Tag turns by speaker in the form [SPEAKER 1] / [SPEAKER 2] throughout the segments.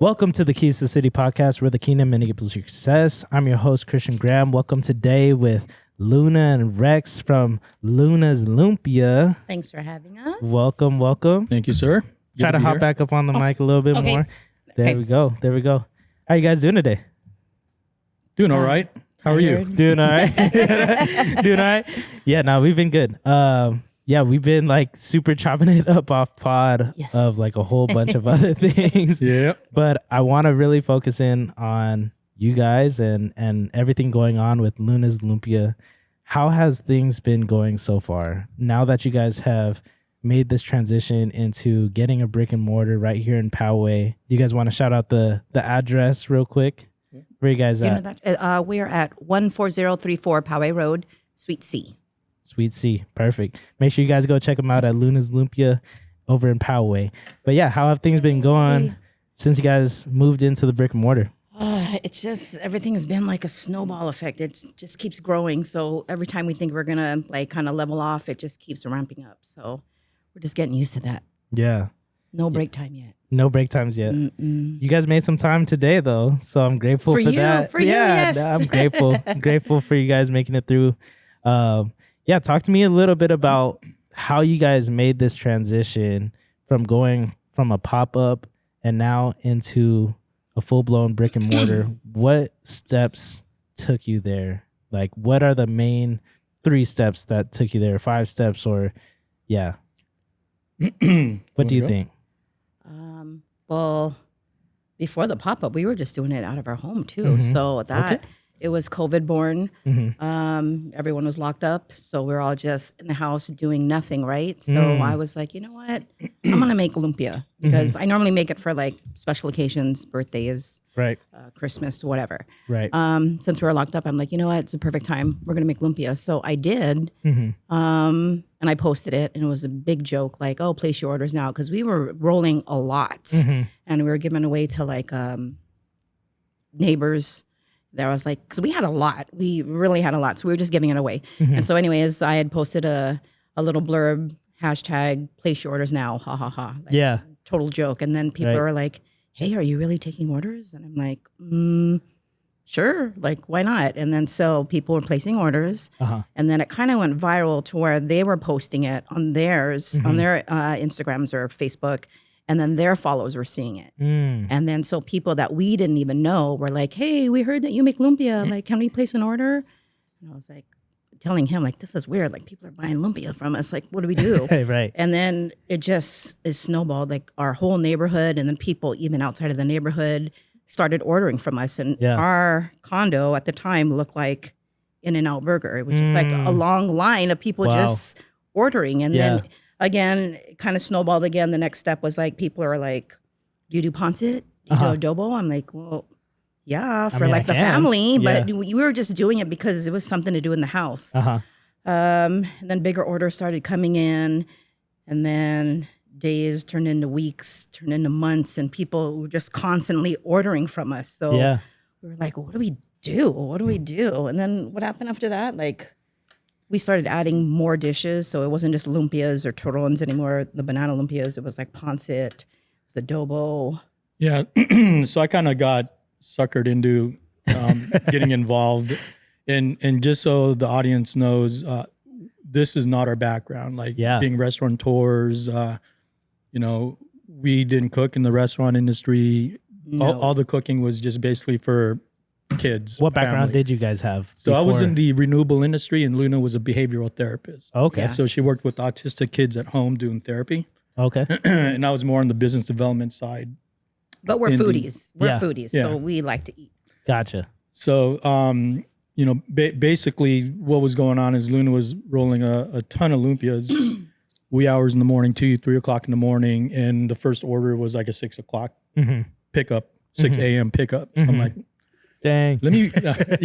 [SPEAKER 1] Welcome to the Keys to the City podcast, where the kingdom enables success. I'm your host, Christian Graham. Welcome today with Luna and Rex from Luna's Lumpia.
[SPEAKER 2] Thanks for having us.
[SPEAKER 1] Welcome.
[SPEAKER 3] Thank you, sir.
[SPEAKER 1] Try to hop back up on the mic a little bit more. There we go. How you guys doing today?
[SPEAKER 3] Doing all right. How are you?
[SPEAKER 1] Doing all right. Doing all right. Yeah, no, we've been good. We've been like super chopping it up off pod of like a whole bunch of other things.
[SPEAKER 3] Yeah.
[SPEAKER 1] But I want to really focus in on you guys and everything going on with Luna's Lumpia. How has things been going so far? Now that you guys have made this transition into getting a brick and mortar right here in Poway, do you guys want to shout out the address real quick? Where you guys at?
[SPEAKER 2] We're at 14034 Poway Rd Ste C.
[SPEAKER 1] Sweet C. Perfect. Make sure you guys go check them out at Luna's Lumpia over in Poway. But yeah, how have things been going since you guys moved into the brick and mortar?
[SPEAKER 2] It's just, everything has been like a snowball effect. It just keeps growing. So every time we think we're going to like kind of level off, it just keeps ramping up. So we're just getting used to that.
[SPEAKER 1] Yeah.
[SPEAKER 2] No break time yet.
[SPEAKER 1] No break times yet. You guys made some time today though. So I'm grateful for that.
[SPEAKER 2] For you, yes.
[SPEAKER 1] I'm grateful. Grateful for you guys making it through. Talk to me a little bit about how you guys made this transition from going from a pop-up and now into a full-blown brick and mortar. What steps took you there? Like, what are the main 3 steps that took you there? 5 steps or, yeah. What do you think?
[SPEAKER 2] Well, before the pop-up, we were just doing it out of our home too. So that... It was COVID born. Everyone was locked up. So we're all just in the house doing nothing, right? So I was like, you know what? I'm going to make Lumpia because I normally make it for like special occasions, birthdays,
[SPEAKER 1] right,
[SPEAKER 2] Christmas, whatever.
[SPEAKER 1] Right.
[SPEAKER 2] Since we were locked up, I'm like, you know what? It's a perfect time. We're going to make Lumpia. So I did. And I posted it and it was a big joke like, oh, place your orders now. Because we were rolling a lot and we were giving away to like neighbors. There was like, because we had a lot. We really had a lot. So we were just giving it away. And so anyways, I had posted a little blurb, hashtag, place your orders now, ha, ha, ha. Like, total joke. And then people are like, hey, are you really taking orders? And I'm like, sure. Like, why not? And then so people were placing orders. And then it kind of went viral to where they were posting it on theirs, on their Instagrams or Facebook. And then their followers were seeing it. And then so people that we didn't even know were like, hey, we heard that you make Lumpia. Like, can we place an order? And I was like, telling him, like, this is weird. Like, people are buying Lumpia from us. Like, what do we do?
[SPEAKER 1] Right.
[SPEAKER 2] And then it just is snowballed. Like, our whole neighborhood and then people even outside of the neighborhood started ordering from us. And our condo at the time looked like In-N-Out Burger. It was just like a long line of people just ordering. And then... Again, kind of snowballed again. The next step was like, people are like, do you do pancit? Do you do adobo? I'm like, well, yeah, for the family. But we were just doing it because it was something to do in the house. And then bigger orders started coming in. And then days turned into weeks, turned into months. And people were just constantly ordering from us. So we were like, well, what do we do? What do we do? And then what happened after that? Like, we started adding more dishes, so it wasn't just lumpias or turons anymore. The banana lumpias, it was like pancit, it was adobo.
[SPEAKER 3] Yeah, so I kind of got suckered into getting involved, and just so the audience knows, this is not our background. Like being restaurateurs, we didn't cook in the restaurant industry.
[SPEAKER 2] No.
[SPEAKER 3] All the cooking was just basically for kids.
[SPEAKER 1] What background did you guys have?
[SPEAKER 3] So I was in the renewable industry and Luna was a behavioral therapist.
[SPEAKER 1] Okay.
[SPEAKER 2] Yes.
[SPEAKER 3] So she worked with autistic kids at home doing therapy.
[SPEAKER 1] Okay.
[SPEAKER 3] And I was more on the business development side.
[SPEAKER 2] But we're foodies. We're foodies,
[SPEAKER 3] Yeah.
[SPEAKER 2] so we like to eat.
[SPEAKER 1] Gotcha.
[SPEAKER 3] So, basically what was going on is Luna was rolling a ton of Lumpias, wee hours in the morning, 2, 3 o'clock in the morning. And the first order was like a 6 o'clock pickup, 6 a.m. pickup. So I'm like,
[SPEAKER 1] Dang.
[SPEAKER 3] let me,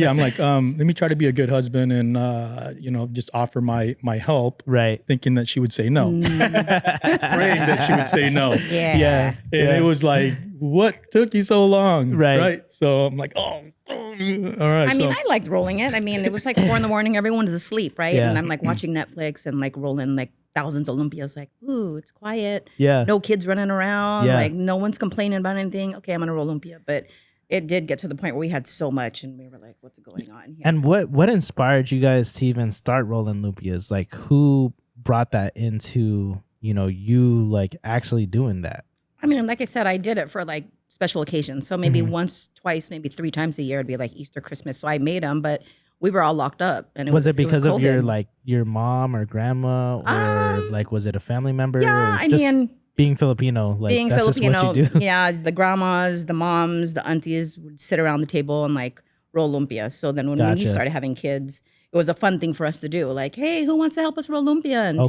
[SPEAKER 3] I'm like, let me try to be a good husband and, just offer my help.
[SPEAKER 1] Right.
[SPEAKER 3] Thinking that she would say no. Praying that she would say no.
[SPEAKER 2] Yeah.
[SPEAKER 3] And it was like, what took you so long?
[SPEAKER 1] Right.
[SPEAKER 3] So I'm like, all right.
[SPEAKER 2] I mean, I liked rolling it. I mean, it was like 4 a.m. Everyone's asleep, right?
[SPEAKER 1] Yeah.
[SPEAKER 2] And I'm like watching Netflix and like rolling like thousands of Lumpias. Like, ooh, it's quiet.
[SPEAKER 1] Yeah.
[SPEAKER 2] No kids running around.
[SPEAKER 1] Yeah.
[SPEAKER 2] Like no one's complaining about anything. Okay, I'm gonna roll Lumpia. But it did get to the point where we had so much, and we were like, what's going on here?
[SPEAKER 1] And what inspired you guys to even start rolling Lumpias? Like, who brought that into you like actually doing that?
[SPEAKER 2] I mean, like I said, I did it for like special occasions. So maybe once, twice, maybe 3 times a year, it'd be like Easter, Christmas. So I made them, but we were all locked up. And
[SPEAKER 1] was it because of
[SPEAKER 2] COVID.
[SPEAKER 1] your mom or grandma, or like was it a family member?
[SPEAKER 2] Yeah,
[SPEAKER 1] I mean, being Filipino, like
[SPEAKER 2] being
[SPEAKER 1] that's
[SPEAKER 2] Filipino,
[SPEAKER 1] just what you do.
[SPEAKER 2] yeah, the grandmas, the moms, the aunties would sit around the table and like roll lumpia. So then when we started having kids, it was a fun thing for us to do. Like, hey, who wants to help us roll lumpia? And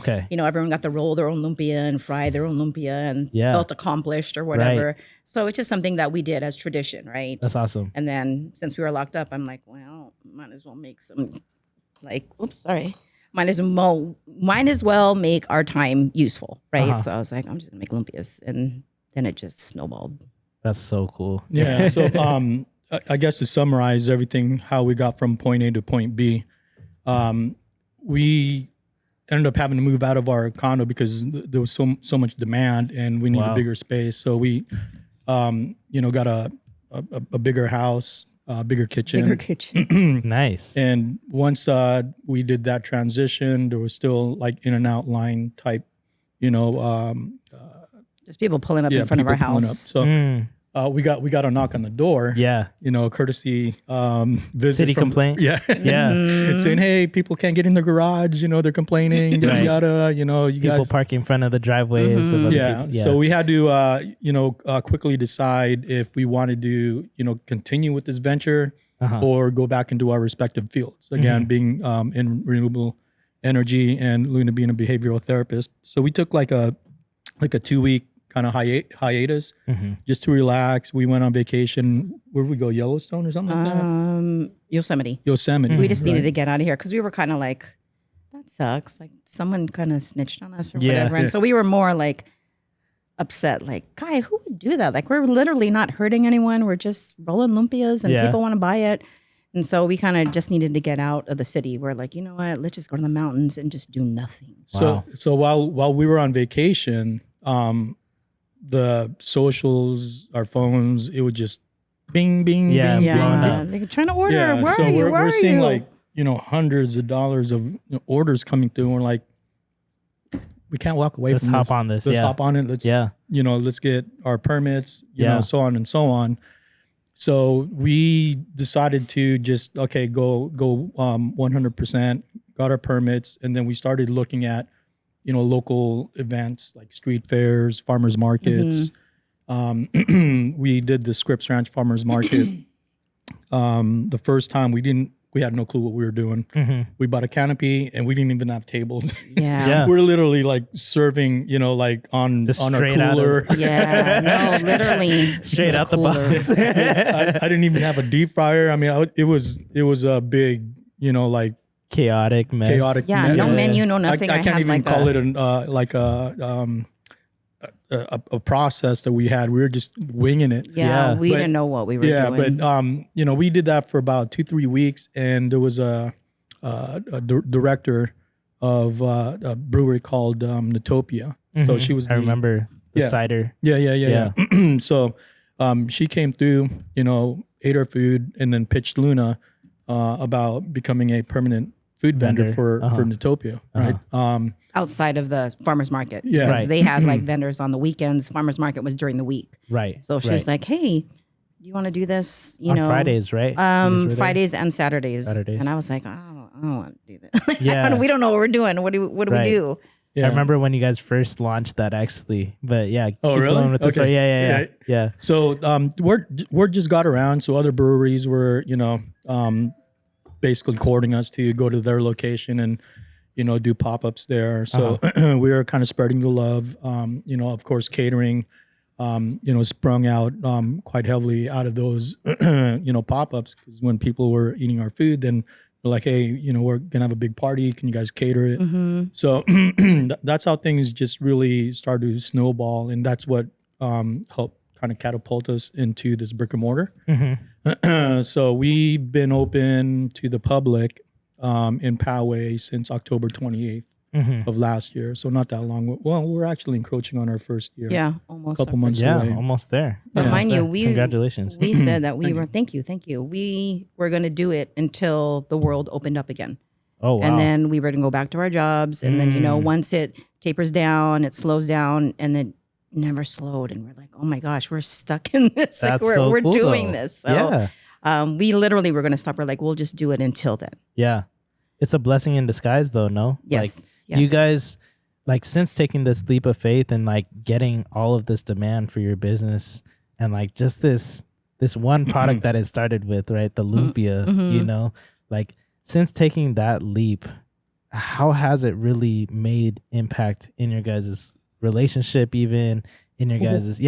[SPEAKER 2] everyone got to roll their own lumpia and fry their own lumpia and felt accomplished or whatever. Right. So it's just something that we did as tradition, right?
[SPEAKER 1] That's awesome.
[SPEAKER 2] And then since we were locked up, I'm like, well, might as well make some might as well make our time useful, right? So I was like, I'm just gonna make lumpias, and then it just snowballed.
[SPEAKER 1] That's so cool.
[SPEAKER 3] Yeah. So I guess to summarize everything, how we got from point A to point B, we ended up having to move out of our condo because there was so much demand and we needed a bigger space. So we, got a bigger house. Bigger kitchen.
[SPEAKER 1] Nice.
[SPEAKER 3] And once we did that transition, there was still like in and out line type,
[SPEAKER 2] just people pulling up in front of our house.
[SPEAKER 3] So we got a knock on the door.
[SPEAKER 1] Yeah.
[SPEAKER 3] Courtesy visit.
[SPEAKER 1] City complaint.
[SPEAKER 3] Yeah.
[SPEAKER 1] Yeah.
[SPEAKER 3] Saying, hey, people can't get in the garage. They're complaining. Yada. You
[SPEAKER 1] people
[SPEAKER 3] guys
[SPEAKER 1] park in front of the driveways. Of other people.
[SPEAKER 3] So we had to, quickly decide if we wanted to, continue with this venture or go back into our respective fields. Again, being in renewable energy and Luna being a behavioral therapist. So we took like a 2-week kind of hiatus just to relax. We went on vacation. Where did we go? Yellowstone or something like that?
[SPEAKER 2] Yosemite.
[SPEAKER 3] We
[SPEAKER 2] just needed to get out of here because we were kind of like, that sucks. Like someone kind of snitched on us or whatever. And so we were more like upset. Like, guy, who would do that? Like we're literally not hurting anyone. We're just rolling lumpias and people want to buy it. And so we kind of just needed to get out of the city. We're like, you know what? Let's just go to the mountains and just do nothing.
[SPEAKER 3] So while we were on vacation, the socials, our phones, it would just bing, bing, bing, bing.
[SPEAKER 2] They're trying to order. Where are you?
[SPEAKER 3] We're seeing like, hundreds of dollars of orders coming through. And we're like, we can't walk away from this.
[SPEAKER 1] Let's hop on this.
[SPEAKER 3] Let's hop on it. Let's get our permits, so on and so on. So we decided to just, go 100%, got our permits. And then we started looking at, local events like street fairs, farmers markets. We did the Scripps Ranch Farmers Market. The first time we had no clue what we were doing. We bought a canopy and we didn't even have tables. We're literally like serving, like on our cooler.
[SPEAKER 2] Literally
[SPEAKER 1] straight out the box.
[SPEAKER 3] I didn't even have a deep fryer. I mean, it was a big, like
[SPEAKER 1] chaotic mess.
[SPEAKER 2] No menu, no nothing.
[SPEAKER 3] I can't even call it a process that we had. We were just winging it.
[SPEAKER 2] We didn't know what we were doing.
[SPEAKER 3] But we did that for about 2-3 weeks, and there was a director of a brewery called Utopia. So she was.
[SPEAKER 1] I remember the cider.
[SPEAKER 3] Yeah. So she came through, ate our food, and then pitched Luna about becoming a permanent food vendor for Utopia, right?
[SPEAKER 2] Outside of the farmers market, because they had like vendors on the weekends. Farmers market was during the week,
[SPEAKER 1] right?
[SPEAKER 2] So she was like, "Hey, do you want to do this?
[SPEAKER 1] On Fridays, right?
[SPEAKER 2] Fridays and Saturdays." And I was like, "I don't want to do that. We don't know what we're doing. What do we do?"
[SPEAKER 1] I remember when you guys first launched that, actually. But keep
[SPEAKER 3] really?
[SPEAKER 1] going with this. Yeah.
[SPEAKER 3] So word just got around. So other breweries were, basically courting us to go to their location and, do pop-ups there. So we were kind of spreading the love, of course, catering. sprung out quite heavily out of those, pop-ups. Because when people were eating our food, then they're like, hey, we're going to have a big party. Can you guys cater it?
[SPEAKER 2] Mm-hmm.
[SPEAKER 3] So that's how things just really started to snowball. And that's what helped kind of catapult us into this brick and mortar.
[SPEAKER 1] Mm-hmm.
[SPEAKER 3] So we've been open to the public in Poway since October 28th.
[SPEAKER 1] Mm-hmm.
[SPEAKER 3] Of last year, so not that long. Well, we're actually encroaching on our first year.
[SPEAKER 2] Yeah, almost
[SPEAKER 3] a couple months
[SPEAKER 1] Yeah,
[SPEAKER 3] away.
[SPEAKER 1] almost there.
[SPEAKER 2] But mind you,
[SPEAKER 1] congratulations.
[SPEAKER 2] We said that we were. Thank you. We were going to do it until the world opened up again.
[SPEAKER 1] Oh, wow.
[SPEAKER 2] And then we were going to go back to our jobs, and then once it tapers down, it slows down, and then never slowed. And we're like, oh my gosh, we're stuck in this.
[SPEAKER 1] That's
[SPEAKER 2] like
[SPEAKER 1] so
[SPEAKER 2] we're
[SPEAKER 1] cool,
[SPEAKER 2] doing
[SPEAKER 1] though.
[SPEAKER 2] this. So
[SPEAKER 1] Yeah.
[SPEAKER 2] we literally were going to stop. We're like, we'll just do it until then.
[SPEAKER 1] Yeah. It's a blessing in disguise, though. No.
[SPEAKER 2] Yes.
[SPEAKER 1] Do you guys, like, since taking this leap of faith and like getting all of this demand for your business and like just this one product that it started with, right? The Lumpia,
[SPEAKER 2] Mm-hmm.
[SPEAKER 1] like since taking that leap, how has it really made impact in your guys' relationship, even in your guys',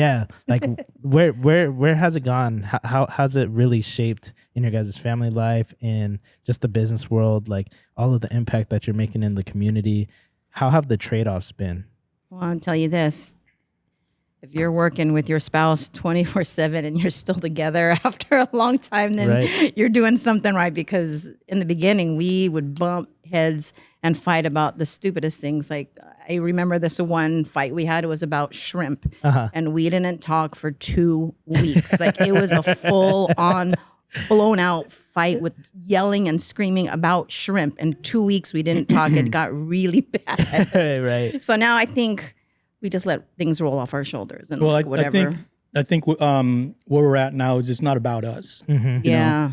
[SPEAKER 1] like where has it gone? How has it really shaped in your guys' family life and just the business world, like all of the impact that you're making in the community? How have the trade-offs been?
[SPEAKER 2] Well, I'll tell you this. If you're working with your spouse 24/7 and you're still together after a long time, then you're doing something right. Because in the beginning, we would bump heads and fight about the stupidest things. Like I remember this one fight we had. It was about shrimp, and we didn't talk for 2 weeks. Like it was a full-on, blown-out fight with yelling and screaming about shrimp. In 2 weeks, we didn't talk. It got really bad.
[SPEAKER 1] Right.
[SPEAKER 2] So now I think we just let things roll off our shoulders and
[SPEAKER 3] Well,
[SPEAKER 2] whatever.
[SPEAKER 3] I think where we're at now is it's not about us.
[SPEAKER 1] Mm-hmm.
[SPEAKER 2] Yeah.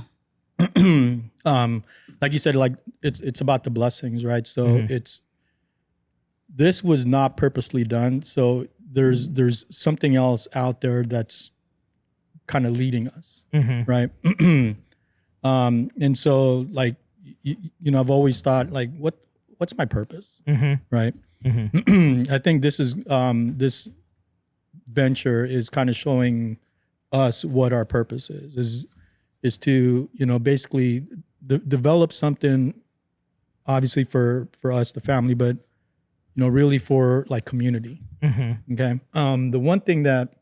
[SPEAKER 3] Like you said, like it's about the blessings, right? So this was not purposely done. So there's something else out there that's kind of leading us, right? And so like I've always thought like what's my purpose, right? I think this is this venture is kind of showing us what our purpose is to basically develop something, obviously for us, the family, but really for like community. Okay. The one thing that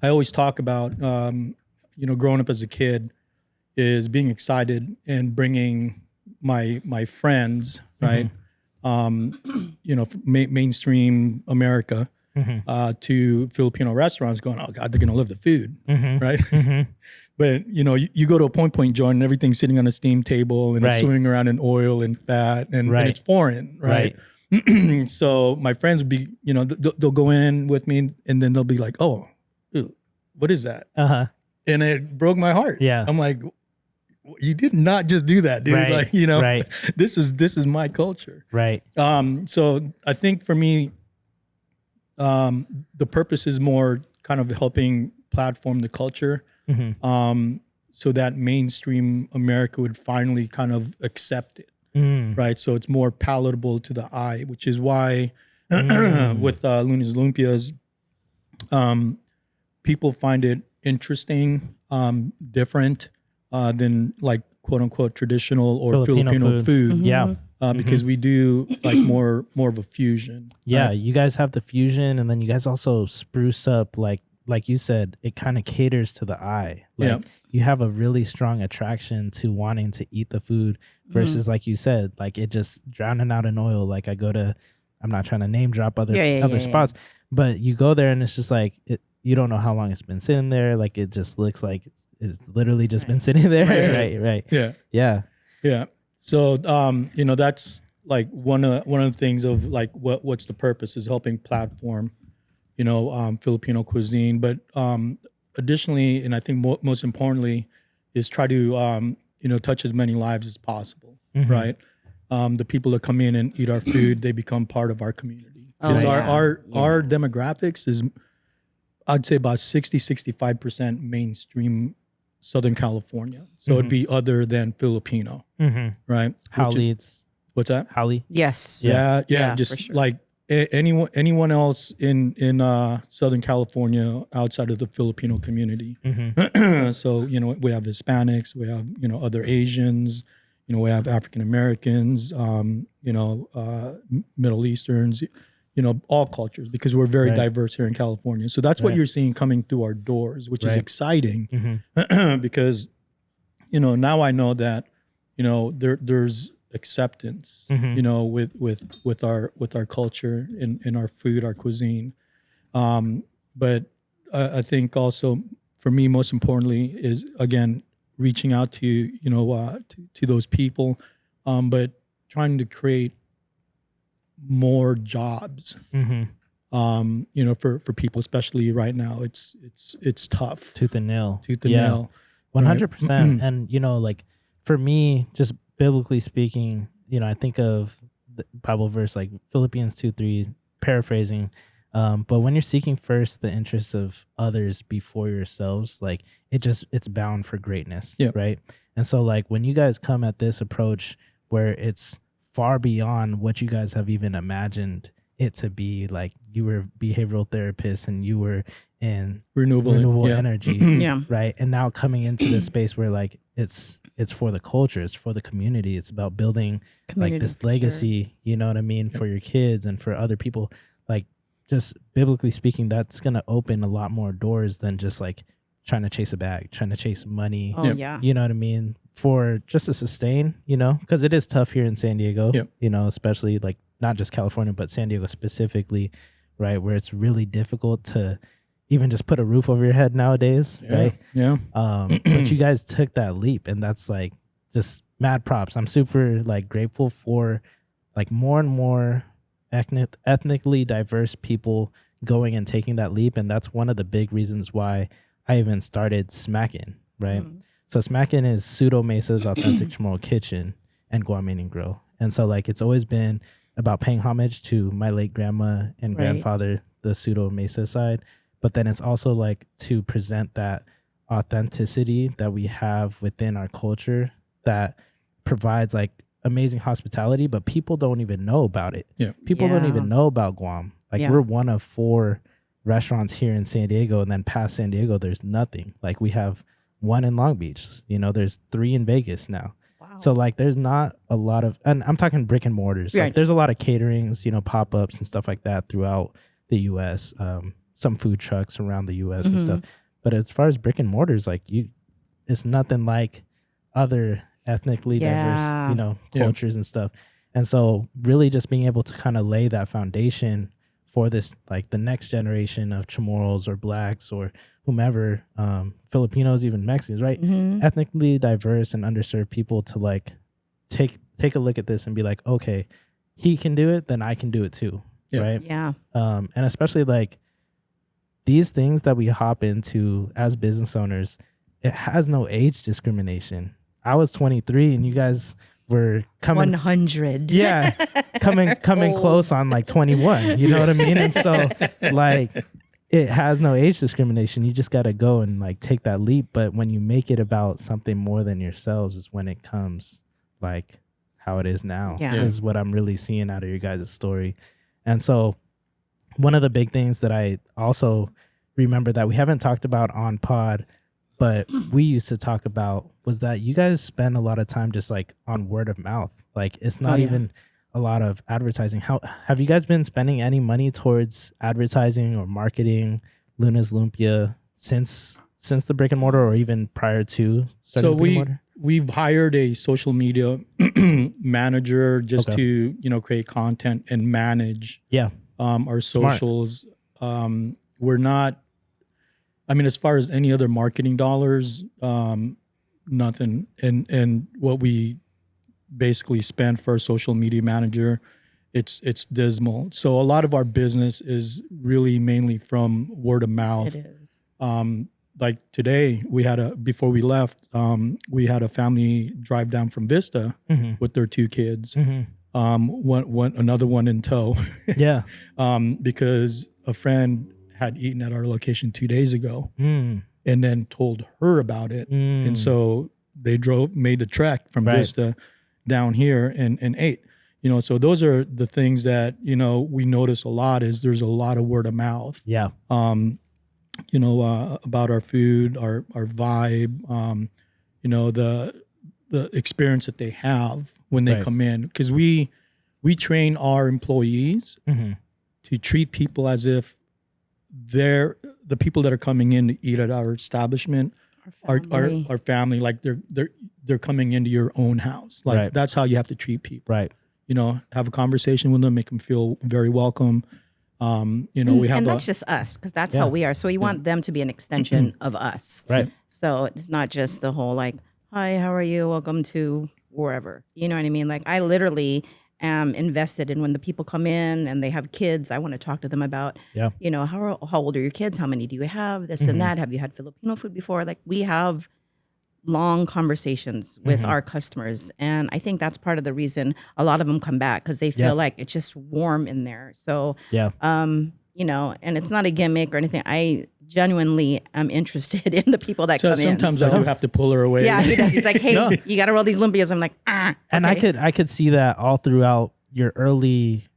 [SPEAKER 3] I always talk about, growing up as a kid, is being excited and bringing my friends, right, mainstream America, to Filipino restaurants, going, oh God, they're gonna love the food, right? But you go to a point joint and everything's sitting on a steam table and it's swimming around in oil and fat and it's foreign, right? So my friends would be, they'll go in with me and then they'll be like, oh, ew, what is that? And it broke my heart.
[SPEAKER 1] Yeah.
[SPEAKER 3] I'm like, you did not just do that, dude. Like, this is my culture. Right. So I think for me, the purpose is more kind of helping platform the culture, so that mainstream America would finally kind of accept it, right? So it's more palatable to the eye, which is why with Luna's Lumpias, people find it interesting, different than like quote unquote traditional or Filipino food.
[SPEAKER 1] Yeah.
[SPEAKER 3] Because we do like more of a fusion.
[SPEAKER 1] Yeah, right? You guys have the fusion, and then you guys also spruce up, like you said, it kind of caters to the eye. Like you have a really strong attraction to wanting to eat the food versus like you said, like it just drowning out in oil. Like I go to, I'm not trying to name drop other spots, but you go there and it's just like you don't know how long it's been sitting there. Like it just looks like it's literally just been sitting there. Right. Yeah.
[SPEAKER 3] So that's like one of the things of like what's the purpose is helping platform, Filipino cuisine, but additionally, and I think most importantly, is try to touch as many lives as possible, right? The people that come in and eat our food, they become part of our community. Because our demographics is, I'd say about 60-65% mainstream Southern California. So it'd be other than Filipino, right?
[SPEAKER 1] Howley,
[SPEAKER 3] what's that?
[SPEAKER 1] Howley?
[SPEAKER 2] Yes.
[SPEAKER 3] Yeah. Just sure. Like anyone else in Southern California outside of the Filipino community. So, you know, we have Hispanics, we have, you know, other Asians, you know, we have African Americans, you know, Middle Easterns, you know, all cultures, because we're very diverse here in California. So that's what you're seeing coming through our doors, which is exciting because, you know, now I know that, you know, there's acceptance, you know, with our culture in our food, our cuisine. But I think also for me, most importantly, is again reaching out to, you know, to those people, but trying to create more jobs. You know, for people, especially right now, it's tough.
[SPEAKER 1] Tooth and nail.
[SPEAKER 3] Nail.
[SPEAKER 1] 100%. And you know, like for me, just biblically speaking, you know, I think of the Bible verse like Philippians 2:3, paraphrasing. But when you're seeking first the interests of others before yourselves, like it's bound for greatness, right? And so like when you guys come at this approach where it's far beyond what you guys have even imagined it to be, like you were behavioral therapists and you were in renewable energy, right? And now coming into this space where like it's for the culture, it's for the community, it's about building like this legacy, you know what I mean, for your kids and for other people. Like just biblically speaking, that's gonna open a lot more doors than just like trying to chase a bag, trying to chase money. You know what I mean? For just to sustain, you know, because it is tough here in San Diego, you know, especially like not just California, but San Diego specifically, right? Where it's really difficult to even just put a roof over your head nowadays, right? But you guys took that leap, and that's like just mad props. I'm super like grateful for like more and more ethnically diverse people going and taking that leap. And that's one of the big reasons why I even started Smackin', right? So Smackin' is Pseudo Mesa's Authentic Chamorro Kitchen and Guam Indian Grill. And so like it's always been about paying homage to my late grandma and grandfather, the Pseudo Mesa side. But then it's also like to present that authenticity that we have within our culture that provides like amazing hospitality, but people don't even know about it. People don't even know about Guam. Like we're one of 4 restaurants here in San Diego, and then past San Diego, there's nothing. Like we have 1 in Long Beach, you know, there's 3 in Vegas now. So like there's not a lot of, and I'm talking brick and mortars. Like there's a lot of caterings, you know, pop-ups and stuff like that throughout the US, some food trucks around the US and stuff. But as far as brick and mortars, like it's nothing like other ethnically diverse, you know, cultures and stuff. And so really just being able to kind of lay that foundation for this, like the next generation of Chamorros or Blacks or whomever, Filipinos, even Mexicans, right? Ethnically diverse and underserved people to like take a look at this and be like, okay, he can do it, then I can do it too, right? And especially like these things that we hop into as business owners, it has no age discrimination. I was 23 and you guys were coming
[SPEAKER 2] 100.
[SPEAKER 1] Coming close on like 21. You know what I mean? And so like it has no age discrimination. You just got to go and like take that leap. But when you make it about something more than yourselves is when it comes like how it is now. Is what I'm really seeing out of your guys' story. And so one of the big things that I also remember that we haven't talked about on pod, but we used to talk about was that you guys spend a lot of time just like on word of mouth. Like it's not even a lot of advertising. How have you guys been spending any money towards advertising or marketing Luna's Lumpia since the brick and mortar or even prior to starting the brick and mortar?
[SPEAKER 3] We've hired a social media manager just to, you know, create content and manage our socials. We're not, I mean, as far as any other marketing dollars, nothing. And what we basically spend for a social media manager, it's dismal. So a lot of our business is really mainly from word of mouth.
[SPEAKER 2] It is.
[SPEAKER 3] Like today, before we left, we had a family drive down from Vista with their 2 kids. Another one in tow. Because a friend had eaten at our location 2 days ago and then told her about it. And so they made the trek from Vista down here and ate, So those are the things that, we notice a lot is there's a lot of word of mouth.
[SPEAKER 1] Yeah.
[SPEAKER 3] About our food, our vibe, the experience that they have when they come in. Because we train our employees to treat people as if they're the people that are coming in to eat at our establishment, our family, like they're coming into your own house. Like that's how you have to treat people.
[SPEAKER 1] Right.
[SPEAKER 3] Have a conversation with them, make them feel very welcome. We have,
[SPEAKER 2] and that's just us, because that's how we are. So we want them to be an extension of us.
[SPEAKER 1] Right.
[SPEAKER 2] So it's not just the whole like, hi, how are you? Welcome to wherever. You know what I mean? Like I literally am invested in when the people come in and they have kids. I want to talk to them about, how old are your kids? How many do you have? This and that. Have you had Filipino food before? Like we have long conversations with our customers. And I think that's part of the reason a lot of them come back, because they feel like it's just warm in there. So, and it's not a gimmick or anything. I genuinely am interested in the people that come in.
[SPEAKER 3] Sometimes I do have to pull her away.
[SPEAKER 2] Yeah, he does. He's like, hey, you got to roll these Lumpias. I'm like,
[SPEAKER 1] And I could see that all throughout your early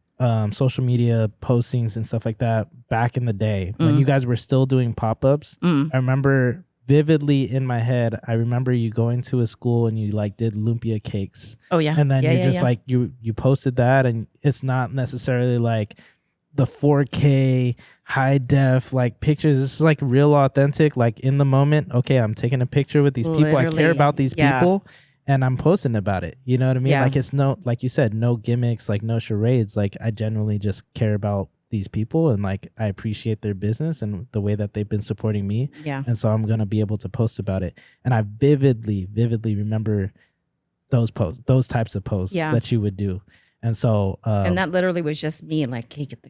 [SPEAKER 1] social media postings and stuff like that back in the day when you guys were still doing pop-ups. I remember vividly in my head, I remember you going to a school and you like did Lumpia cakes.
[SPEAKER 2] Oh yeah.
[SPEAKER 1] And then you're just like, you posted that, and it's not necessarily like the 4K high def like pictures. It's like real authentic, like in the moment. Okay, I'm taking a picture with these people. I care about these people and I'm posting about it. You know what I mean? Like it's no, like you said, no gimmicks, like no charades. Like I genuinely just care about these people, and like I appreciate their business and the way that they've been supporting me.
[SPEAKER 2] Yeah.
[SPEAKER 1] And so I'm gonna be able to post about it. And I vividly remember those posts, those types of posts that you would do. And so
[SPEAKER 2] and that literally was just me, like, hey, get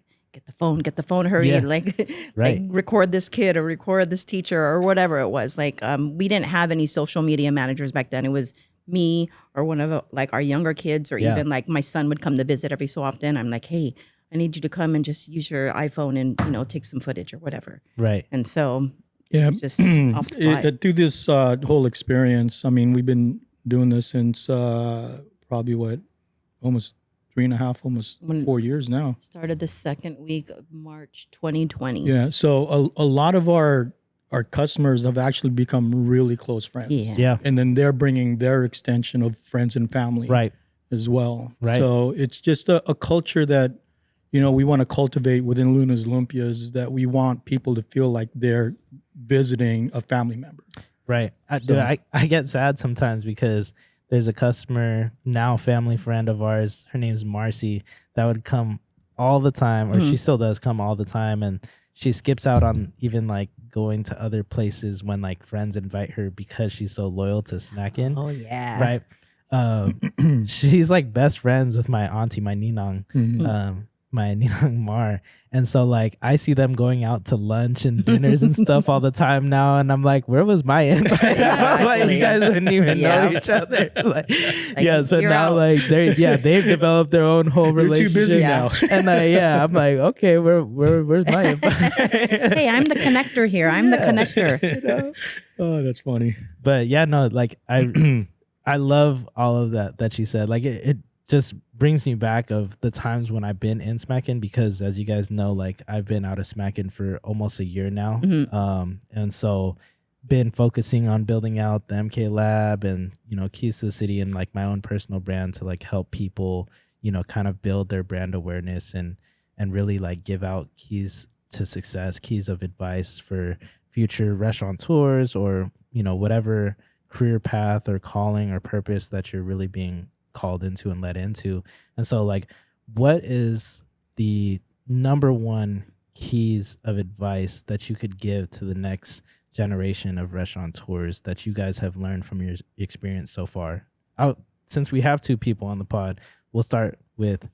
[SPEAKER 2] the phone, hurry, like, like record this kid or record this teacher or whatever it was. Like we didn't have any social media managers back then. It was me or one of like our younger kids, or even like my son would come to visit every so often. I'm like, hey, I need you to come and just use your iPhone and, take some footage or whatever.
[SPEAKER 1] Right.
[SPEAKER 2] And so just off the fly.
[SPEAKER 3] Through this whole experience, I mean, we've been doing this since probably almost 3.5, almost 4 years now.
[SPEAKER 2] Started the second week of March 2020.
[SPEAKER 3] Yeah. So a lot of our customers have actually become really close friends.
[SPEAKER 1] Yeah.
[SPEAKER 3] And then they're bringing their extension of friends and family as well.
[SPEAKER 1] Right.
[SPEAKER 3] So it's just a culture that, we want to cultivate within Luna's Lumpias, that we want people to feel like they're visiting a family member.
[SPEAKER 1] Right. I get sad sometimes because there's a customer, now family friend of ours, her name's Marcy, that would come all the time, or she still does come all the time. And she skips out on even like going to other places when like friends invite her because she's so loyal to Smackin'.
[SPEAKER 2] Oh yeah.
[SPEAKER 1] Right. She's like best friends with my auntie, my ninang. My ninang Mar. And so like I see them going out to lunch and dinners and stuff all the time now, and I'm like, where was my invite? Like, you guys didn't even know each other. So now out. Like they've developed their own whole relationship.
[SPEAKER 3] Too busy now.
[SPEAKER 1] And I'm like, okay, where's my invite?
[SPEAKER 2] Hey, I'm the connector here. I'm the connector.
[SPEAKER 3] Oh, that's funny.
[SPEAKER 1] But like I love all of that she said. Like it just brings me back of the times when I've been in Smackin', because as you guys know, like I've been out of Smackin' for almost a year now. And so been focusing on building out the MK Lab and, Keys to the City and like my own personal brand to like help people, kind of build their brand awareness and really like give out keys to success, keys of advice for future restaurateurs or, whatever career path or calling or purpose that you're really being called into and led into. And so like, what is the number one keys of advice that you could give to the next generation of restaurateurs that you guys have learned from your experience so far? Since we have two people on the pod, we'll start with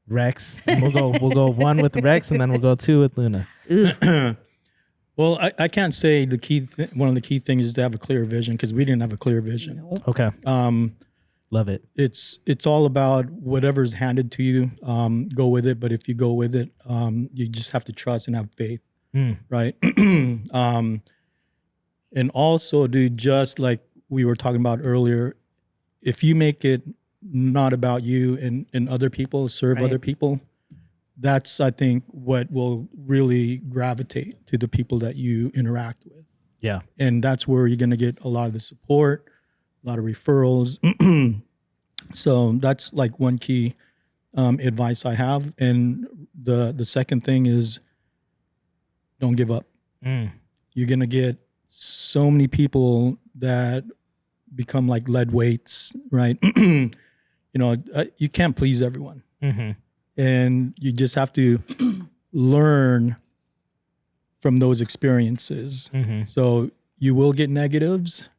[SPEAKER 1] Rex. And we'll go one with Rex, and then we'll go two with Luna.
[SPEAKER 3] Well, I can't say one of the key things is to have a clear vision, because we didn't have a clear vision.
[SPEAKER 2] Nope.
[SPEAKER 1] Okay. Love it.
[SPEAKER 3] It's all about whatever's handed to you. Go with it, but if you go with it, you just have to trust and have faith, right? And also, dude, just like we were talking about earlier, if you make it not about you and other people, serve other people, that's, I think, what will really gravitate to the people that you interact with.
[SPEAKER 1] Yeah.
[SPEAKER 3] And that's where you're going to get a lot of the support, a lot of referrals. So that's like one key advice I have. And the second thing is, don't give up. You're going to get so many people that become like lead weights, right? You know, you can't please everyone. And you just have to learn from those experiences. So you will get negatives.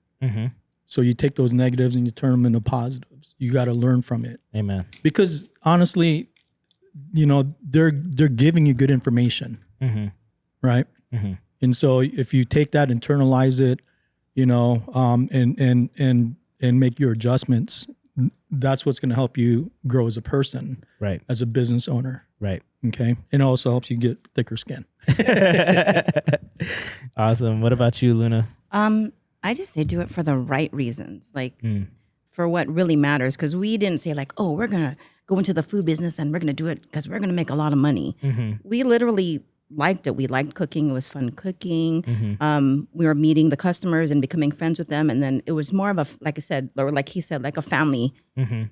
[SPEAKER 3] So you take those negatives and you turn them into positives. You got to learn from it.
[SPEAKER 1] Amen.
[SPEAKER 3] Because honestly, you know, they're giving you good information, right? And so if you take that, internalize it, you know, and make your adjustments, that's what's going to help you grow as a person,
[SPEAKER 1] right?
[SPEAKER 3] As a business owner,
[SPEAKER 1] right?
[SPEAKER 3] Okay, and it also helps you get thicker skin.
[SPEAKER 1] Awesome. What about you, Luna?
[SPEAKER 2] I just say do it for the right reasons, like for what really matters. Because we didn't say like, oh, we're gonna go into the food business and we're gonna do it because we're gonna make a lot of money. We literally liked it. We liked cooking. It was fun cooking. We were meeting the customers and becoming friends with them. And then it was more of a, like I said, or like he said, like a family.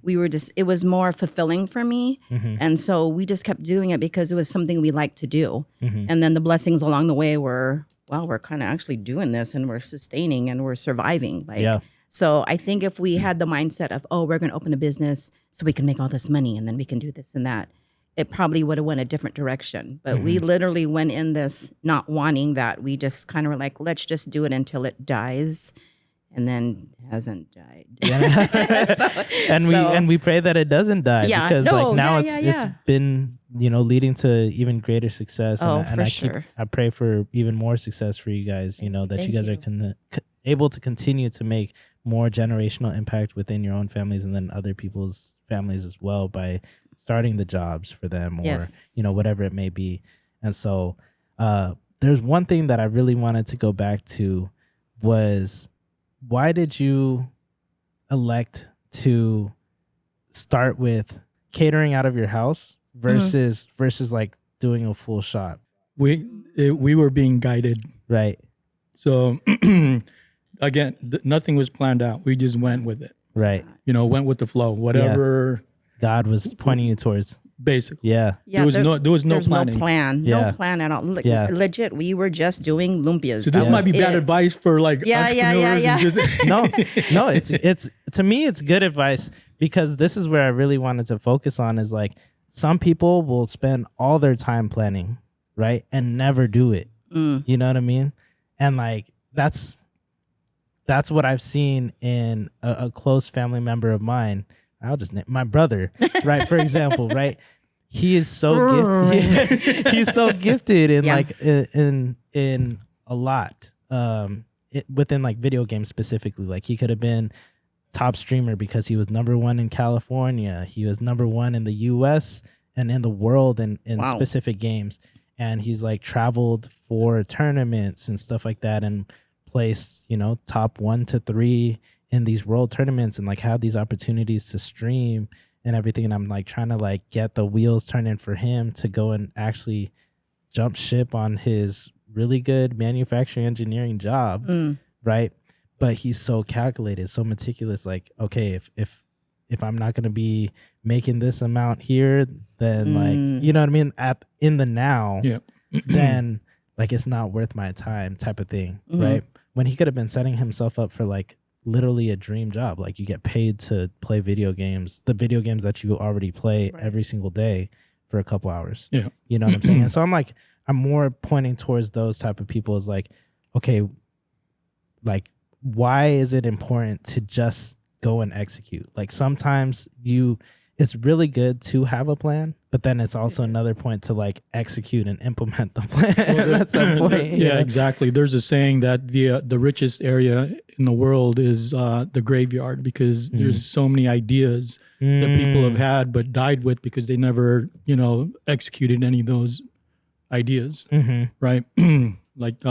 [SPEAKER 2] We were just, it was more fulfilling for me. And so we just kept doing it because it was something we liked to do. And then the blessings along the way were, well, we're kind of actually doing this and we're sustaining and we're surviving. Like, so I think if we had the mindset of, oh, we're going to open a business so we can make all this money and then we can do this and that, it probably would have went a different direction. But we literally went in this not wanting that. We just kind of were like, let's just do it until it dies. And then it hasn't died.
[SPEAKER 1] And we pray that it doesn't die because it's been, you know, leading to even greater success. I pray for even more success for you guys, you know, that you guys are able to continue to make more generational impact within your own families and then other people's families as well by starting the jobs for them or, you know, whatever it may be. And so there's one thing that I really wanted to go back to was, why did you elect to start with catering out of your house versus like doing a full shop?
[SPEAKER 3] We were being guided.
[SPEAKER 1] Right.
[SPEAKER 3] So again, nothing was planned out. We just went with it.
[SPEAKER 1] Right.
[SPEAKER 3] You know, went with the flow, whatever
[SPEAKER 1] God was pointing you towards.
[SPEAKER 3] Basically.
[SPEAKER 1] Yeah.
[SPEAKER 3] There was no planning.
[SPEAKER 2] No plan. No plan at all. Legit, we were just doing Lumpias.
[SPEAKER 3] So this might be bad advice for like entrepreneurs.
[SPEAKER 1] No, it's to me it's good advice, because this is where I really wanted to focus on is like, some people will spend all their time planning, right? And never do it. You know what I mean? And like that's what I've seen in a close family member of mine. I'll just name my brother, right? For example, right? He is so gifted. He's so gifted in like in a lot. Within like video games specifically. Like he could have been top streamer because he was #1 in California. He was #1 in the US and in the world in specific games. And he's like traveled for tournaments and stuff like that and placed, you know, top 1 to 3 in these world tournaments and like had these opportunities to stream and everything. And I'm like trying to like get the wheels turning for him to go and actually jump ship on his really good manufacturing engineering job. Right. But he's so calculated, so meticulous. Like, okay, if I'm not going to be making this amount here, then like, you know what I mean? In the now, then like, it's not worth my time type of thing. Right. When he could have been setting himself up for like literally a dream job. Like you get paid to play video games, the video games that you already play every single day for a couple hours. Yeah. You know what I'm saying? And so I'm more pointing towards those type of people as like, okay, like, why is it important to just go and execute? Like sometimes it's really good to have a plan, but then it's also another point to like execute and implement the plan. Well, that's the point.
[SPEAKER 3] Yeah, exactly. There's a saying that the richest area in the world is the graveyard, because there's so many ideas that people have had but died with because they never, you know, executed any of those ideas. Right. Like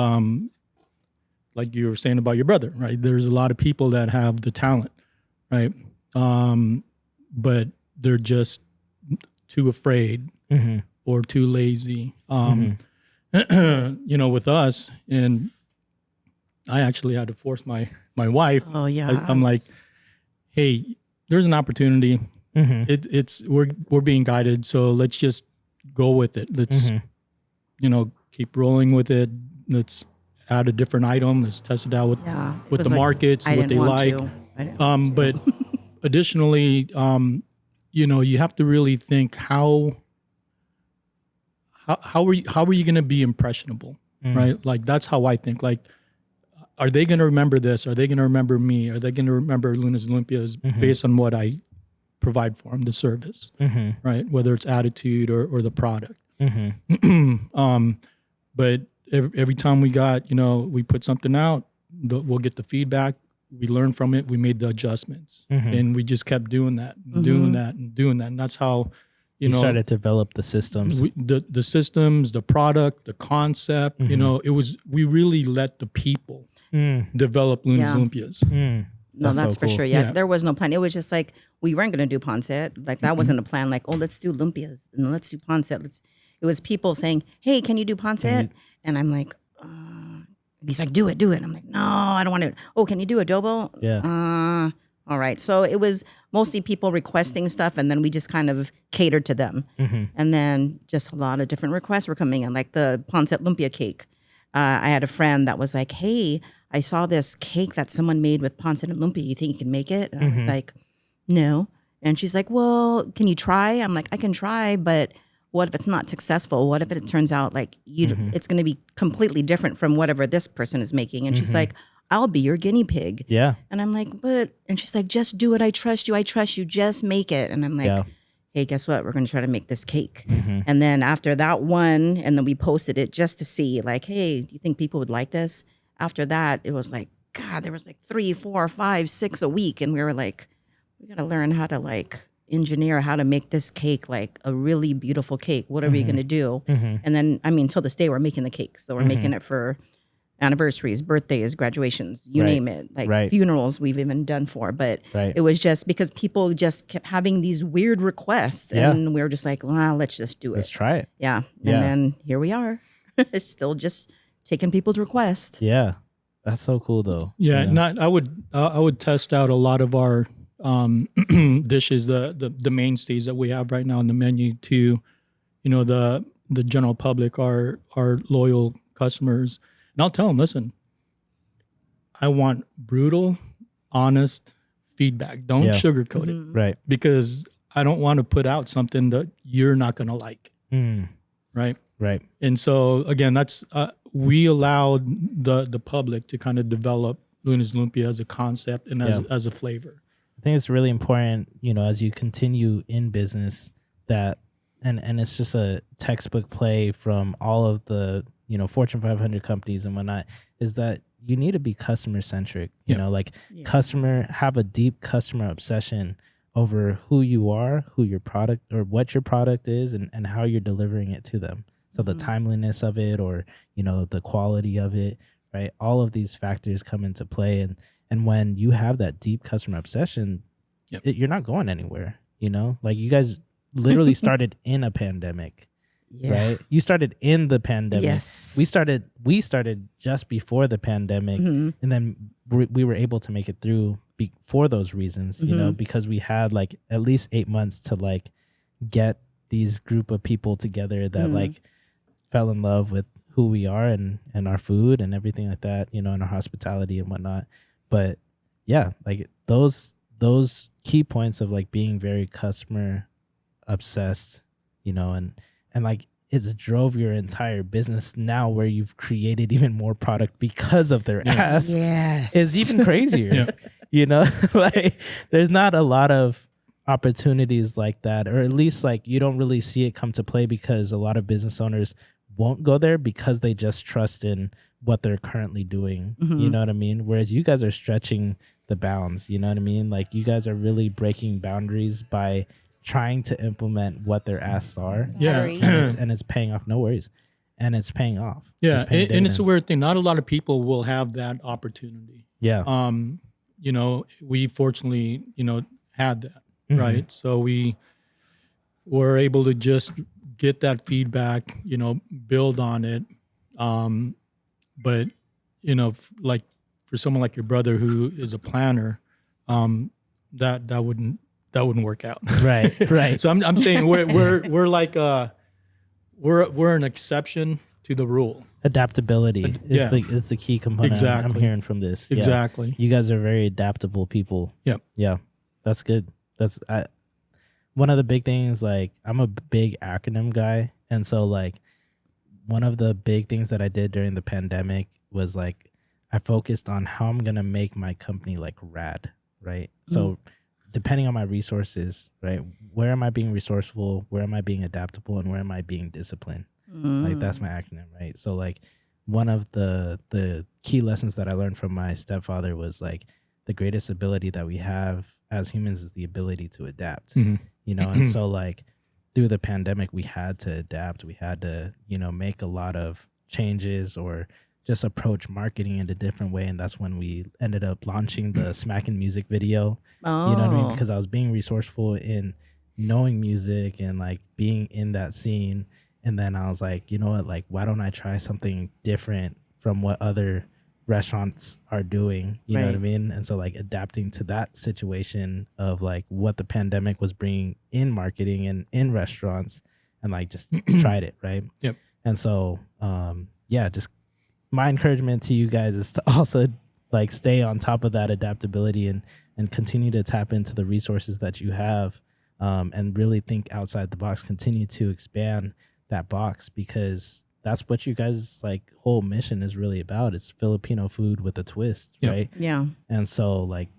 [SPEAKER 3] you were saying about your brother, right? There's a lot of people that have the talent, right? but they're just too afraid or too lazy. You know, with us, and I actually had to force my wife.
[SPEAKER 2] Oh yeah.
[SPEAKER 3] I'm like, hey, there's an opportunity. We're being guided, so let's just go with it. Let's you know, keep rolling with it. Let's add a different item. Let's test it out with the markets, what they like. But additionally, you know, you have to really think how are you going to be impressionable, right? Like that's how I think. Like, are they going to remember this? Are they going to remember me? Are they going to remember Luna's Lumpias based on what I provide for them, the service, right? Whether it's attitude or the product. But every time we put something out, we'll get the feedback. We learn from it. We made the adjustments, and we just kept doing that, and doing that, and doing that. And that's how, you know,
[SPEAKER 1] started to develop the systems,
[SPEAKER 3] the systems, the product, the concept. You know, we really let the people develop Luna's Lumpias.
[SPEAKER 2] No, that's for sure. Yeah, there was no plan. It was just like we weren't going to do Mon-Sat. Like that wasn't a plan. Like, oh, let's do Lumpias and let's do Mon-Sat. It was people saying, "Hey, can you do Mon-Sat?" And I'm like, he's like, "Do it." I'm like, "No, I don't want to." Oh, can you do adobo?
[SPEAKER 1] Yeah.
[SPEAKER 2] All right. So it was mostly people requesting stuff, and then we just kind of catered to them. And then just a lot of different requests were coming in, like the Mon-Sat Lumpia cake. I had a friend that was like, "Hey, I saw this cake that someone made with Mon-Sat and Lumpia. You think you can make it?" And I was like, "No." And she's like, "Well, can you try?" I'm like, "I can try, but what if it's not successful? What if it turns out like it's going to be completely different from whatever this person is making?" And she's like, "I'll be your guinea pig."
[SPEAKER 1] Yeah.
[SPEAKER 2] And I'm like, and she's like, "Just do it. I trust you. Just make it." And I'm like, "Hey, guess what? We're going to try to make this cake." And then after that one, and then we posted it just to see like, "Hey, do you think people would like this?" After that, it was like, God, there was like 3, 4, 5, 6 a week. And we were like, we got to learn how to like engineer how to make this cake like a really beautiful cake. What are we going to do? And then, I mean, till this day, we're making the cake. So we're making it for anniversaries, birthdays, graduations, you name it, like funerals we've even done for. But it was just because people just kept having these weird requests. And we were just like, well, let's just do it.
[SPEAKER 1] Let's try it.
[SPEAKER 2] Yeah. And then here we are. Still just taking people's requests.
[SPEAKER 1] Yeah. That's so cool though.
[SPEAKER 3] Yeah. I would test out a lot of our dishes, the mainstays that we have right now on the menu to, you know, the general public, our loyal customers. And I'll tell them, listen, I want brutal, honest feedback. Don't sugarcoat it.
[SPEAKER 1] Right.
[SPEAKER 3] Because I don't want to put out something that you're not going to like. Right.
[SPEAKER 1] Right.
[SPEAKER 3] And so again, that's we allowed the public to kind of develop Luna's Lumpia as a concept and as a flavor.
[SPEAKER 1] I think it's really important, you know, as you continue in business that, and it's just a textbook play from all of the, you know, Fortune 500 companies and whatnot, is that you need to be customer centric, you know, like have a deep customer obsession over who you are, who your product or what your product is and how you're delivering it to them. So the timeliness of it or, you know, the quality of it, right? All of these factors come into play. And when you have that deep customer obsession, you're not going anywhere, you know? Like you guys literally started in a pandemic, right? You started in the pandemic.
[SPEAKER 2] Yes.
[SPEAKER 1] We started just before the pandemic and then we were able to make it through for those reasons, you know, because we had like at least 8 months to like get these group of people together that like fell in love with who we are and our food and everything like that, you know, and our hospitality and whatnot. But yeah, like those key points of like being very customer obsessed, you know, and like it's drove your entire business now where you've created even more product because of their asks is even crazier. You know, like there's not a lot of opportunities like that, or at least like you don't really see it come to play because a lot of business owners won't go there because they just trust in what they're currently doing. You know what I mean? Whereas you guys are stretching the bounds, you know what I mean? Like you guys are really breaking boundaries by trying to implement what their asks are. And it's paying off. No worries. And it's paying off.
[SPEAKER 3] And it's a weird thing. Not a lot of people will have that opportunity. You know, we fortunately, you know, had that. right? So we were able to just get that feedback, build on it. But, like for someone like your brother who is a planner, that wouldn't work out.
[SPEAKER 1] Right.
[SPEAKER 3] So I'm saying we're like we're an exception to the rule.
[SPEAKER 1] Adaptability is the key component.
[SPEAKER 3] Exactly.
[SPEAKER 1] I'm hearing from this.
[SPEAKER 3] Exactly.
[SPEAKER 1] You guys are very adaptable people.
[SPEAKER 3] Yep.
[SPEAKER 1] Yeah. That's good. One of the big things, like, I'm a big acronym guy. And so, like, one of the big things that I did during the pandemic was, like, I focused on how I'm going to make my company, like, rad, right? So depending on my resources, right, where am I being resourceful, where am I being adaptable, and where am I being disciplined? Like, that's my acronym, right? So, like, one of the key lessons that I learned from my stepfather was, like, the greatest ability that we have as humans is the ability to adapt, and so, like, through the pandemic, we had to adapt. We had to, make a lot of changes or just approach marketing in a different way. And that's when we ended up launching the Smackin' Music video, you know what I mean? Because I was being resourceful in knowing music and, like, being in that scene. And then I was like, you know what, like, why don't I try something different from what other restaurants are doing, you know what I mean? And so, like, adapting to that situation of, like, what the pandemic was bringing in marketing and in restaurants, and, like, just tried it, right?
[SPEAKER 3] Yep.
[SPEAKER 1] And so, just my encouragement to you guys is to also, like, stay on top of that adaptability and continue to tap into the resources that you have, and really think outside the box, continue to expand that box, because that's what you guys' like whole mission is really about. It's Filipino food with a twist, right?
[SPEAKER 2] Yeah.
[SPEAKER 1] And so, like,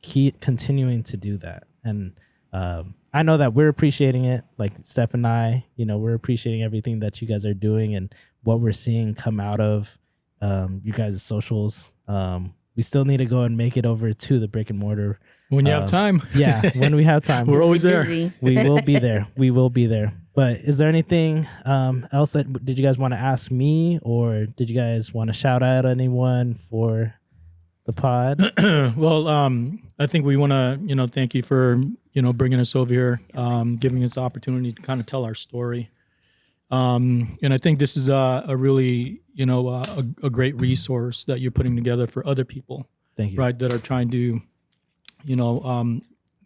[SPEAKER 1] keep continuing to do that. And I know that we're appreciating it. Like, Steph and I, we're appreciating everything that you guys are doing and what we're seeing come out of you guys' socials. We still need to go and make it over to the brick-and-mortar.
[SPEAKER 3] When you have time.
[SPEAKER 1] Yeah, when we have time.
[SPEAKER 3] We're always there.
[SPEAKER 1] We will be there. We will be there. But is there anything else that did you guys want to ask me, or did you guys want to shout out anyone for the pod?
[SPEAKER 3] Well, I think we want to, thank you for, bringing us over here, giving us the opportunity to kind of tell our story. And I think this is a really, a great resource that you're putting together for other people.
[SPEAKER 1] Thank you.
[SPEAKER 3] Right, that are trying to,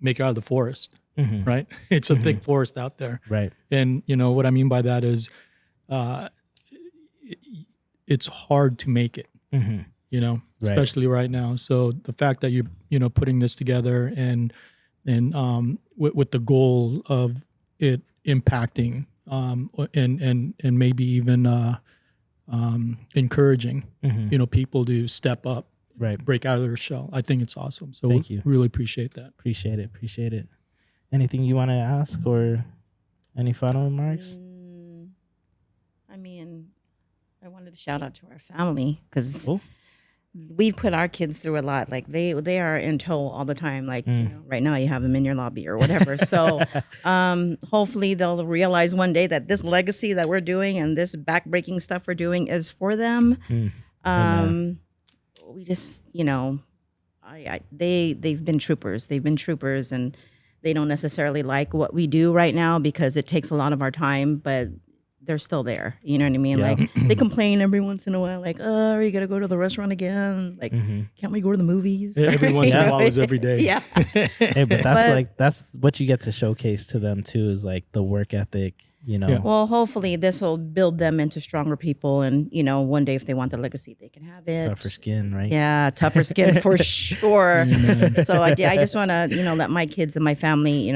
[SPEAKER 3] make it out of the forest.
[SPEAKER 1] Mm-hmm.
[SPEAKER 3] Right, it's a thick forest out there.
[SPEAKER 1] Right,
[SPEAKER 3] and what I mean by that is, it's hard to make it.
[SPEAKER 1] Mm-hmm.
[SPEAKER 3] Especially right now. So the fact that you're putting this together and with the goal of it impacting and maybe even encouraging people to step up, break out of their shell. I think it's awesome. So
[SPEAKER 1] thank you.
[SPEAKER 3] Really appreciate that.
[SPEAKER 1] Appreciate it. Anything you want to ask or any final remarks?
[SPEAKER 2] I mean, I wanted to shout out to our family, because we've put our kids through a lot. Like, they are in tow all the time. Like, right now you have them in your lobby or whatever. So hopefully they'll realize one day that this legacy that we're doing and this backbreaking stuff we're doing is for them. We just, they've been troopers. They've been troopers, and they don't necessarily like what we do right now because it takes a lot of our time, but they're still there. You know what I mean?
[SPEAKER 1] Yeah.
[SPEAKER 2] Like, they complain every once in a while, like, "Oh, are you gonna go to the restaurant again? Like, can't we go to the movies?"
[SPEAKER 3] Every once in a while is every day.
[SPEAKER 2] Yeah.
[SPEAKER 1] Hey, but that's what you get to showcase to them too, is like the work ethic.
[SPEAKER 3] Yeah.
[SPEAKER 2] Well, hopefully this will build them into stronger people, and one day if they want the legacy, they can have it.
[SPEAKER 1] Tougher skin, right?
[SPEAKER 2] Yeah, tougher skin for sure. So I just want to let my kids and my family,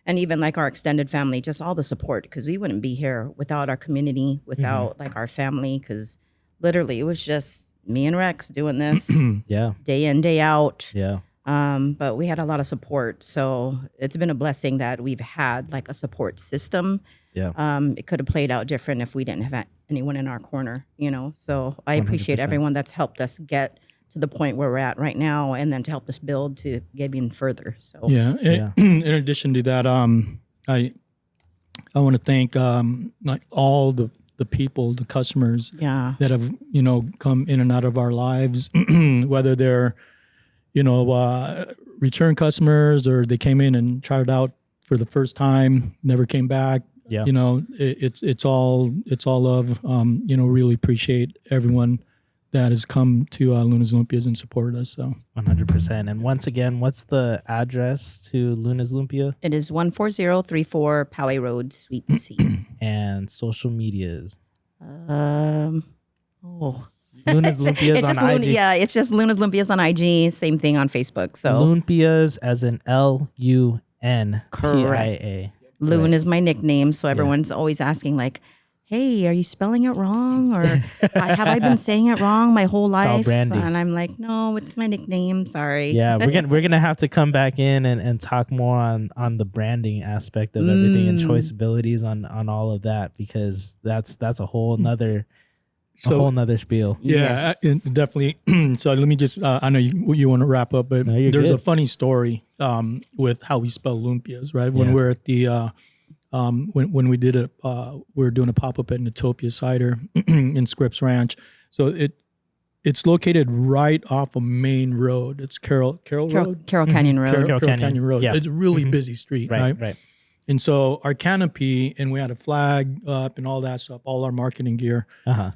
[SPEAKER 2] and even like our extended family, just all the support, because we wouldn't be here without our community, without like our family, because literally it was just me and Rex doing this day in, day out.
[SPEAKER 1] Yeah.
[SPEAKER 2] But we had a lot of support, so it's been a blessing that we've had like a support system.
[SPEAKER 1] Yeah.
[SPEAKER 2] It could have played out different if we didn't have anyone in our corner, So I appreciate
[SPEAKER 1] 100%.
[SPEAKER 2] everyone that's helped us get to the point where we're at right now, and then to help us build to get even further. So
[SPEAKER 3] in addition to that, I want to thank like all the people, the customers that have come in and out of our lives, whether they're return customers, or they came in and tried it out for the first time, never came back.
[SPEAKER 1] Yeah.
[SPEAKER 3] You know, it's all love. You know, really appreciate everyone that has come to Luna's Lumpias and supported us. So
[SPEAKER 1] 100%. And once again, what's the address to Luna's Lumpia?
[SPEAKER 2] It is 14034 Poway Rd Ste C.
[SPEAKER 1] And social medias.
[SPEAKER 2] Oh.
[SPEAKER 1] Luna's Lumpias on IG.
[SPEAKER 2] Yeah, it's just Luna's Lumpias on IG. Same thing on Facebook. So
[SPEAKER 1] Lunpias as in Lunpia.
[SPEAKER 2] Correct. Loon is my nickname, so everyone's always asking like, "Hey, are you spelling it wrong, or have I been saying it wrong my whole life?"
[SPEAKER 1] All branding.
[SPEAKER 2] And I'm like, "No, it's my nickname. Sorry."
[SPEAKER 1] Yeah, we're gonna have to come back in and talk more on the branding aspect of everything and choice abilities on all of that, because that's a whole nother spiel.
[SPEAKER 3] Yeah,
[SPEAKER 2] Yes.
[SPEAKER 3] definitely. So let me just, I know you want to wrap up, but there's
[SPEAKER 1] good.
[SPEAKER 3] a funny story with how we spell Lumpias, right? When we're at the, when we did we were doing a pop-up at Natopia Cider in Scripps Ranch. So it's located right off a main road. It's Carroll Road?
[SPEAKER 2] Carroll Canyon Road.
[SPEAKER 3] Carroll Canyon Road.
[SPEAKER 1] Yeah.
[SPEAKER 3] It's a really busy street,
[SPEAKER 1] Right.
[SPEAKER 3] And so our canopy, and we had a flag up and all that stuff, all our marketing gear,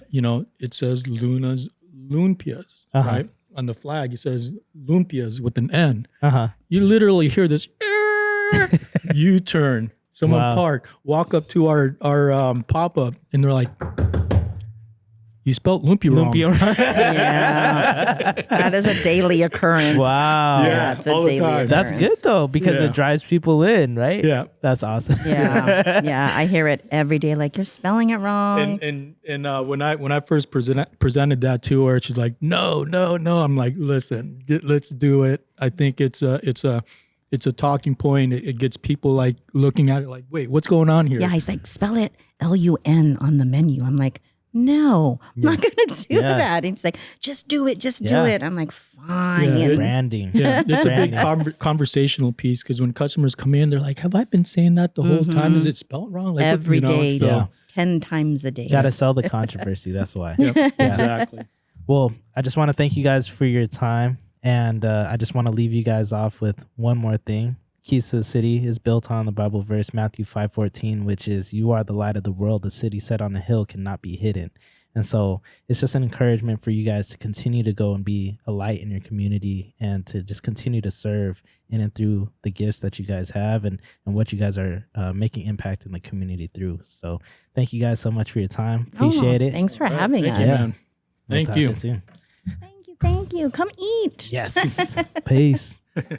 [SPEAKER 3] you know, it says Luna's Lunpias, right? On the flag, it says Lumpias with an N. You literally hear this U-turn. Someone park, walk up to our pop-up, and they're like, "You spelled Lumpia wrong."
[SPEAKER 2] Yeah, that is a daily occurrence.
[SPEAKER 1] Wow.
[SPEAKER 2] Yeah, it's a
[SPEAKER 3] all the
[SPEAKER 2] daily
[SPEAKER 3] time.
[SPEAKER 2] occurrence.
[SPEAKER 1] That's good though, because it drives people in, right?
[SPEAKER 3] Yeah.
[SPEAKER 1] That's awesome.
[SPEAKER 2] Yeah, I hear it every day. Like, you're spelling it wrong.
[SPEAKER 3] And when I first presented that to her, she's like, "No." I'm like, "Listen, let's do it. I think it's a talking point. It gets people like looking at it like, wait, what's going on here?"
[SPEAKER 2] Yeah, he's like, spell it Lun on the menu. I'm like, no, I'm not going to do that. And he's like, just do it. Do it. I'm like, fine.
[SPEAKER 3] Yeah,
[SPEAKER 1] Branding.
[SPEAKER 3] Yeah, it's a big conversational piece, because when customers come in, they're like, "Have I been saying that the whole time? Is it spelled wrong?" Like,
[SPEAKER 2] Every day,
[SPEAKER 3] so,
[SPEAKER 2] 10 times a day.
[SPEAKER 1] Got to sell the controversy. That's why.
[SPEAKER 3] exactly.
[SPEAKER 1] Well, I just want to thank you guys for your time. And I just want to leave you guys off with one more thing. Keys to the City is built on the Bible verse, Matthew 5:14, which is, "You are the light of the world. The city set on a hill cannot be hidden." And so it's just an encouragement for you guys to continue to go and be a light in your community, and to just continue to serve in and through the gifts that you guys have and what you guys are making impact in the community through. So thank you guys so much for your time. Appreciate it.
[SPEAKER 2] Thanks for having us.
[SPEAKER 1] Yeah.
[SPEAKER 3] Thank you.
[SPEAKER 1] Soon.
[SPEAKER 2] Thank you. Come eat.
[SPEAKER 1] Yes. Peace.